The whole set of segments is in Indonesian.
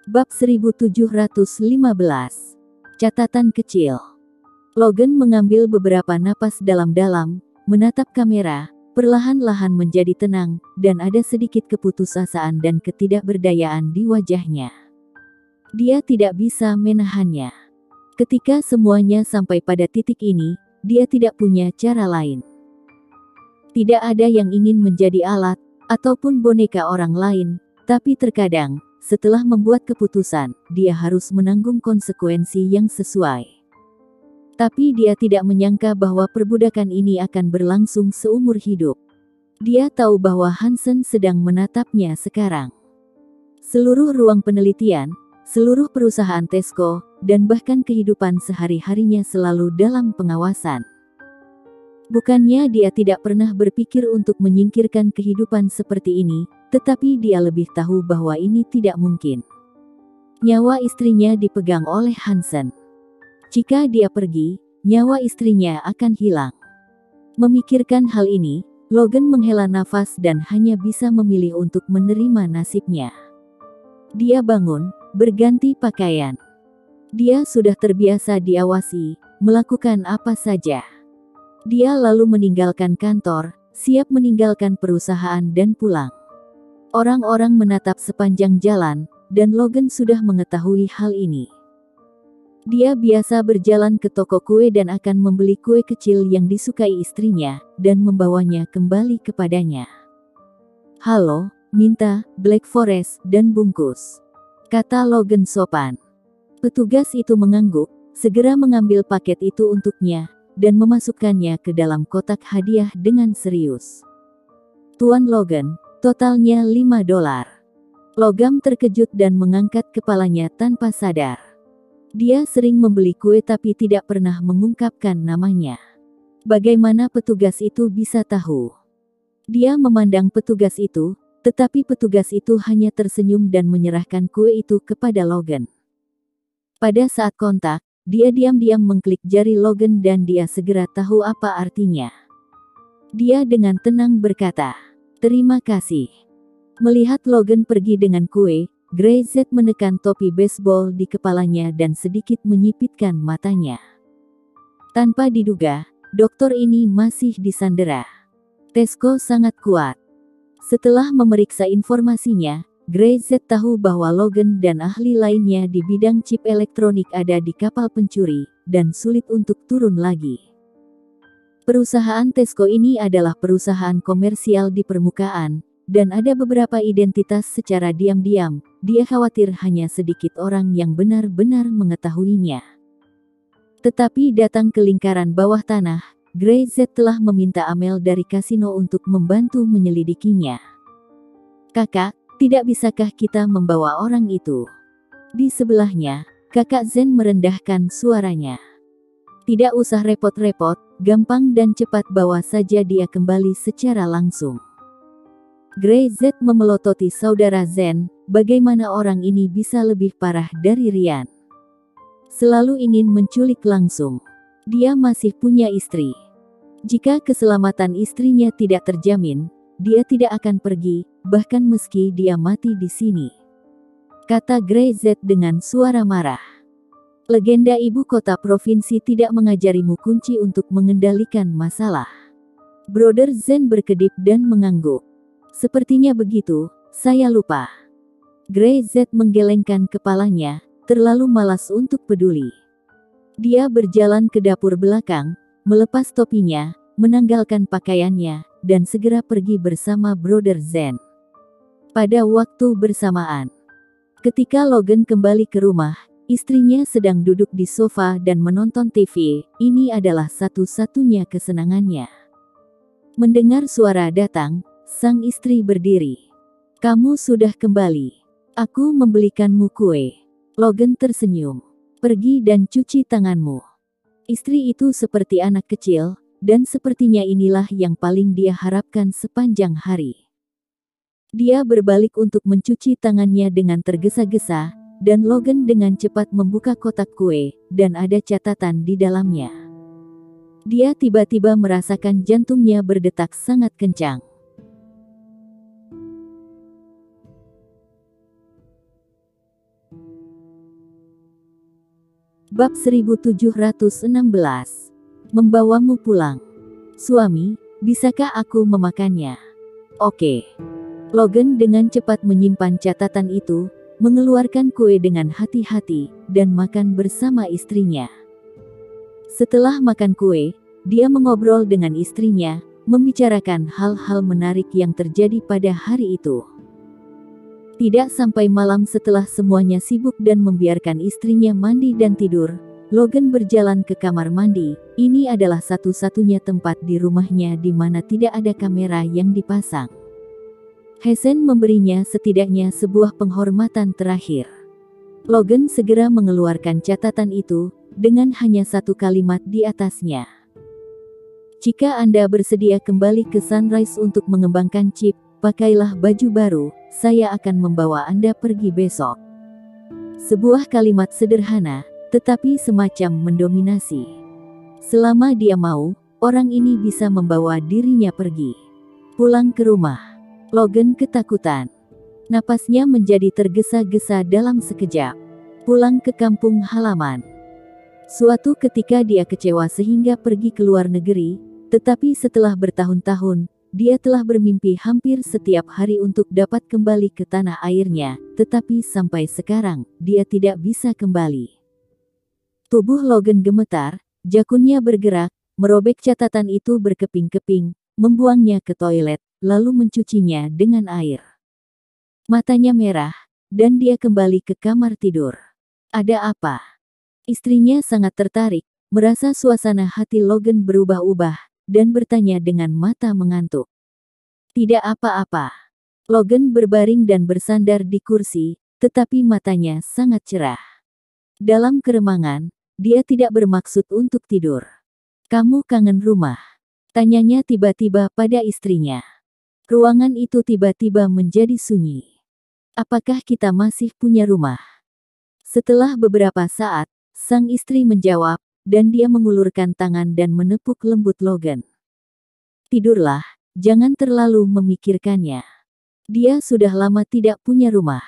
Bab 1715. Catatan kecil. Logan mengambil beberapa napas dalam-dalam, menatap kamera, perlahan-lahan menjadi tenang, dan ada sedikit keputusasaan dan ketidakberdayaan di wajahnya. Dia tidak bisa menahannya. Ketika semuanya sampai pada titik ini, dia tidak punya cara lain. Tidak ada yang ingin menjadi alat, ataupun boneka orang lain, tapi terkadang, setelah membuat keputusan, dia harus menanggung konsekuensi yang sesuai. Tapi dia tidak menyangka bahwa perbudakan ini akan berlangsung seumur hidup. Dia tahu bahwa Hansen sedang menatapnya sekarang. Seluruh ruang penelitian, seluruh perusahaan Tesco, dan bahkan kehidupan sehari-harinya selalu dalam pengawasan. Bukannya dia tidak pernah berpikir untuk menyingkirkan kehidupan seperti ini, tetapi dia lebih tahu bahwa ini tidak mungkin. Nyawa istrinya dipegang oleh Hansen. Jika dia pergi, nyawa istrinya akan hilang. Memikirkan hal ini, Logan menghela nafas dan hanya bisa memilih untuk menerima nasibnya. Dia bangun, berganti pakaian. Dia sudah terbiasa diawasi, melakukan apa saja. Dia lalu meninggalkan kantor, siap meninggalkan perusahaan dan pulang. Orang-orang menatap sepanjang jalan, dan Logan sudah mengetahui hal ini. Dia biasa berjalan ke toko kue dan akan membeli kue kecil yang disukai istrinya, dan membawanya kembali kepadanya. "Halo, minta Black Forest dan bungkus," kata Logan sopan. Petugas itu mengangguk, segera mengambil paket itu untuknya, dan memasukkannya ke dalam kotak hadiah dengan serius. "Tuan Logan, totalnya $5. Logan terkejut dan mengangkat kepalanya tanpa sadar. Dia sering membeli kue tapi tidak pernah mengungkapkan namanya. Bagaimana petugas itu bisa tahu? Dia memandang petugas itu, tetapi petugas itu hanya tersenyum dan menyerahkan kue itu kepada Logan. Pada saat kontak, dia diam-diam mengklik jari Logan dan dia segera tahu apa artinya. Dia dengan tenang berkata, "Terima kasih." Melihat Logan pergi dengan kue, Gray Z menekan topi baseball di kepalanya dan sedikit menyipitkan matanya. Tanpa diduga, dokter ini masih disandera. Tesco sangat kuat. Setelah memeriksa informasinya, Gray Z tahu bahwa Logan dan ahli lainnya di bidang chip elektronik ada di kapal pencuri, dan sulit untuk turun lagi. Perusahaan Tesco ini adalah perusahaan komersial di permukaan, dan ada beberapa identitas secara diam-diam. Dia khawatir hanya sedikit orang yang benar-benar mengetahuinya. Tetapi datang ke lingkaran bawah tanah, Gray Z telah meminta Amel dari kasino untuk membantu menyelidikinya. "Kakak, tidak bisakah kita membawa orang itu?" Di sebelahnya, kakak Zen merendahkan suaranya. "Tidak usah repot-repot, gampang dan cepat bawa saja dia kembali secara langsung." Gray Z memelototi saudara Zen, bagaimana orang ini bisa lebih parah dari Ryan. Selalu ingin menculik langsung. Dia masih punya istri. Jika keselamatan istrinya tidak terjamin, dia tidak akan pergi, bahkan meski dia mati di sini," kata Gray Z dengan suara marah. "Legenda ibu kota provinsi tidak mengajarimu kunci untuk mengendalikan masalah." Brother Zen berkedip dan mengangguk. "Sepertinya begitu, saya lupa." Gray Z menggelengkan kepalanya, terlalu malas untuk peduli. Dia berjalan ke dapur belakang, melepas topinya, menanggalkan pakaiannya, dan segera pergi bersama Brother Zen. Pada waktu bersamaan, ketika Logan kembali ke rumah, istrinya sedang duduk di sofa dan menonton TV. Ini adalah satu-satunya kesenangannya. Mendengar suara datang, sang istri berdiri. "Kamu sudah kembali. Aku membelikanmu kue." Logan tersenyum. "Pergi dan cuci tanganmu." Istri itu seperti anak kecil, dan sepertinya inilah yang paling dia harapkan sepanjang hari. Dia berbalik untuk mencuci tangannya dengan tergesa-gesa, dan Logan dengan cepat membuka kotak kue, dan ada catatan di dalamnya. Dia tiba-tiba merasakan jantungnya berdetak sangat kencang. Bab 1716. Membawamu pulang. Suami, bisakah aku memakannya? Oke. Logan dengan cepat menyimpan catatan itu, mengeluarkan kue dengan hati-hati, dan makan bersama istrinya. Setelah makan kue, dia mengobrol dengan istrinya, membicarakan hal-hal menarik yang terjadi pada hari itu. Tidak sampai malam setelah semuanya sibuk dan membiarkan istrinya mandi dan tidur, Logan berjalan ke kamar mandi. Ini adalah satu-satunya tempat di rumahnya di mana tidak ada kamera yang dipasang. Hazen memberinya setidaknya sebuah penghormatan terakhir. Logan segera mengeluarkan catatan itu, dengan hanya satu kalimat di atasnya. Jika Anda bersedia kembali ke Sunrise untuk mengembangkan chip, pakailah baju baru, saya akan membawa Anda pergi besok. Sebuah kalimat sederhana, tetapi semacam mendominasi. Selama dia mau, orang ini bisa membawa dirinya pergi. Pulang ke rumah. Logan ketakutan. Napasnya menjadi tergesa-gesa dalam sekejap. Pulang ke kampung halaman. Suatu ketika dia kecewa sehingga pergi ke luar negeri, tetapi setelah bertahun-tahun, dia telah bermimpi hampir setiap hari untuk dapat kembali ke tanah airnya, tetapi sampai sekarang, dia tidak bisa kembali. Tubuh Logan gemetar, jakunnya bergerak, merobek catatan itu berkeping-keping, membuangnya ke toilet, lalu mencucinya dengan air. Matanya merah, dan dia kembali ke kamar tidur. Ada apa? Istrinya sangat tertarik, merasa suasana hati Logan berubah-ubah, dan bertanya dengan mata mengantuk. Tidak apa-apa. Logan berbaring dan bersandar di kursi, tetapi matanya sangat cerah. Dalam keremangan, dia tidak bermaksud untuk tidur. Kamu kangen rumah? Tanyanya tiba-tiba pada istrinya. Ruangan itu tiba-tiba menjadi sunyi. Apakah kita masih punya rumah? Setelah beberapa saat, sang istri menjawab, dan dia mengulurkan tangan dan menepuk lembut Logan. Tidurlah, jangan terlalu memikirkannya. Dia sudah lama tidak punya rumah.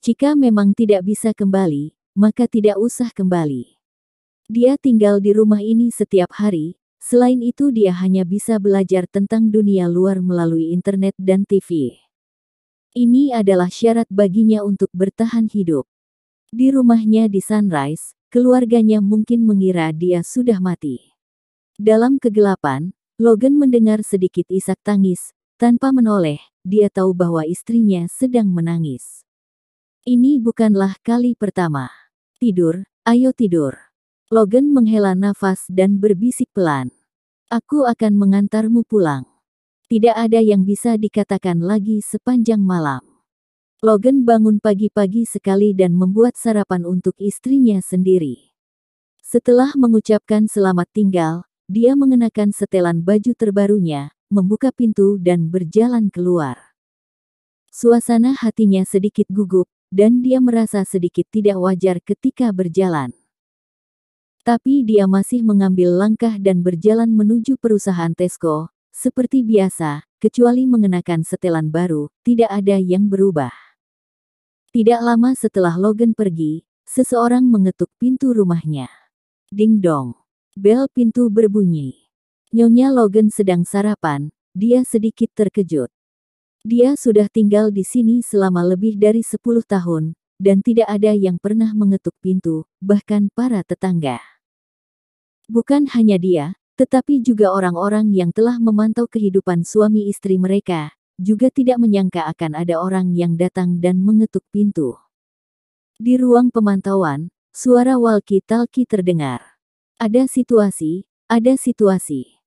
Jika memang tidak bisa kembali, maka tidak usah kembali. Dia tinggal di rumah ini setiap hari, selain itu dia hanya bisa belajar tentang dunia luar melalui internet dan TV. Ini adalah syarat baginya untuk bertahan hidup. Di rumahnya di Sunrise, keluarganya mungkin mengira dia sudah mati. Dalam kegelapan, Logan mendengar sedikit isak tangis. Tanpa menoleh, dia tahu bahwa istrinya sedang menangis. Ini bukanlah kali pertama. Tidur, ayo tidur. Logan menghela nafas dan berbisik pelan. Aku akan mengantarmu pulang. Tidak ada yang bisa dikatakan lagi sepanjang malam. Logan bangun pagi-pagi sekali dan membuat sarapan untuk istrinya sendiri. Setelah mengucapkan selamat tinggal, dia mengenakan setelan baju terbarunya, membuka pintu dan berjalan keluar. Suasana hatinya sedikit gugup, dan dia merasa sedikit tidak wajar ketika berjalan. Tapi dia masih mengambil langkah dan berjalan menuju perusahaan Tesco, seperti biasa, kecuali mengenakan setelan baru, tidak ada yang berubah. Tidak lama setelah Logan pergi, seseorang mengetuk pintu rumahnya. Ding dong. Bel pintu berbunyi. Nyonya Logan sedang sarapan, dia sedikit terkejut. Dia sudah tinggal di sini selama lebih dari 10 tahun, dan tidak ada yang pernah mengetuk pintu, bahkan para tetangga. Bukan hanya dia, tetapi juga orang-orang yang telah memantau kehidupan suami istri mereka, juga tidak menyangka akan ada orang yang datang dan mengetuk pintu. Di ruang pemantauan, suara walkie-talkie terdengar. Ada situasi, ada situasi.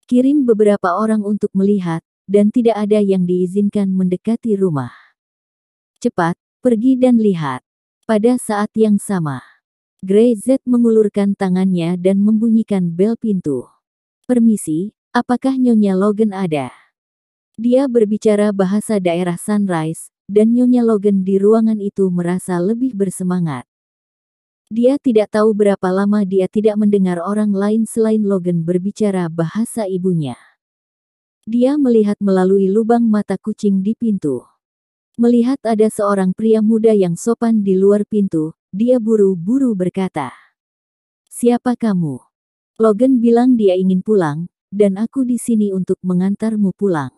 Kirim beberapa orang untuk melihat, dan tidak ada yang diizinkan mendekati rumah. Cepat, pergi dan lihat. Pada saat yang sama, Grey Z mengulurkan tangannya dan membunyikan bel pintu. Permisi, apakah Nyonya Logan ada? Dia berbicara bahasa daerah Sunrise, dan Nyonya Logan di ruangan itu merasa lebih bersemangat. Dia tidak tahu berapa lama dia tidak mendengar orang lain selain Logan berbicara bahasa ibunya. Dia melihat melalui lubang mata kucing di pintu. Melihat ada seorang pria muda yang sopan di luar pintu, dia buru-buru berkata, Siapa kamu? Logan bilang dia ingin pulang, dan aku di sini untuk mengantarmu pulang.